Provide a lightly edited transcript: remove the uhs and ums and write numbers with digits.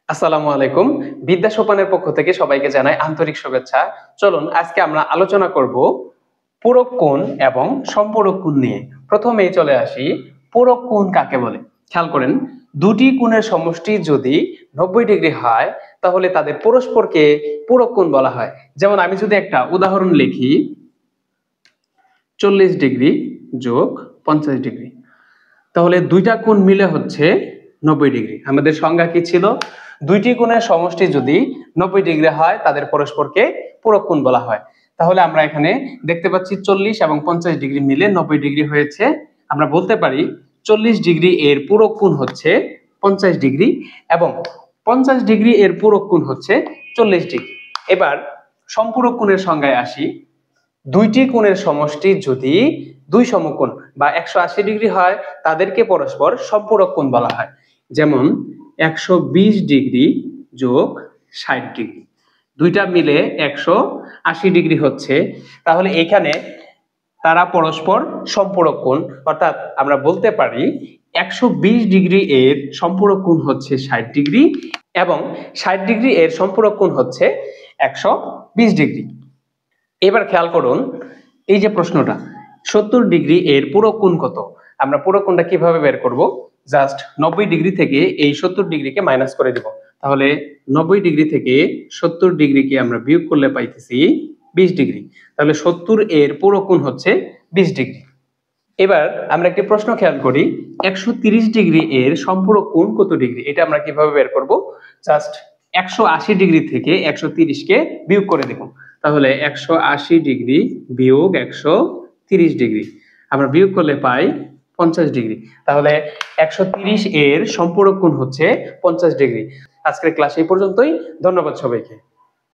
আসসালামু আলাইকুম। বিদ্যা সোপানের পক্ষ থেকে সবাইকে জানাই আন্তরিক শুভেচ্ছা। চলুন আজকে আমরা আলোচনা করব পূরক কোণ এবং সম্পূরক কোণ নিয়ে। প্রথমেই চলে আসি, পূরক কোণ কাকে বলে? খেয়াল করেন, দুটি কোণের সমষ্টি যদি 90 ডিগ্রি হয় তাহলে তাদের পরস্পরকে পূরক কোণ বলা হয়। যেমন আমি যদি একটা উদাহরণ লিখি, 40 ডিগ্রি যোগ 50 ডিগ্রি, তাহলে দুইটা কোণ মিলে হচ্ছে 90 ডিগ্রি। আমাদের সংজ্ঞা কি ছিল? দুইটি কোণের সমষ্টি যদি 90 ডিগ্রি হয় তাদের পরস্পরকে পূরক কোণ বলা হয়। তাহলে আমরা এখানে দেখতে পাচ্ছি 40 এবং 50 ডিগ্রি মিলে 90 ডিগ্রি হয়েছে। আমরা বলতে পারি 40 ডিগ্রি এর পূরক কোণ হচ্ছে 50 ডিগ্রি এবং 50 ডিগ্রি এর পূরক কোণ হচ্ছে 40 ডিগ্রি। এবার সম্পূরক কোণের সংজ্ঞায় আসি। দুইটি কোণের সমষ্টি যদি দুই সমকোণ বা 180 ডিগ্রি হয় তাদেরকে পরস্পর সম্পূরক কোণ বলা হয়। যেমন 120 ডিগ্রি যোগ 60 ডিগ্রি, দুইটা মিলে 180 ডিগ্রি হচ্ছে। তাহলে এখানে তারা পরস্পর সম্পূরক কোণ, অর্থাৎ আমরা বলতে পারি 120 ডিগ্রি এর সম্পূরক কোণ হচ্ছে 60 ডিগ্রি এবং 60 ডিগ্রি এর সম্পূরক কোণ হচ্ছে 120 ডিগ্রি। এবার খেয়াল করুন, এই যে প্রশ্নটা 70 ডিগ্রি এর পূরক কোণ কত? আমরা পূরক কোণটা কিভাবে বের করব? জাস্ট 90 ডিগ্রি থেকে এই 70 ডিগ্রিকে মাইনাস করে দিব। তাহলে 90 ডিগ্রি থেকে 70 ডিগ্রিকে আমরা বিয়োগ করলে পাইতেছি 20 ডিগ্রি। তাহলে 70 এর পূরক কোণ হচ্ছে 20 ডিগ্রি। এবার আমরা একটি প্রশ্ন খেয়াল করি, 130 ডিগ্রি এর সম্পূরক কোণ কত ডিগ্রি? এটা আমরা কিভাবে বের করব? জাস্ট 180 ডিগ্রি থেকে 130 কে বিয়োগ করে দেব। তাহলে 180 ডিগ্রি বিয়োগ 130 ডিগ্রি, আমরা বিয়োগ করলে পাই 50 ডিগ্রি। তাহলে 130 এর সম্পূরক কোণ হচ্ছে 50 ডিগ্রি। আজকের ক্লাস এই পর্যন্তই। ধন্যবাদ সবাইকে।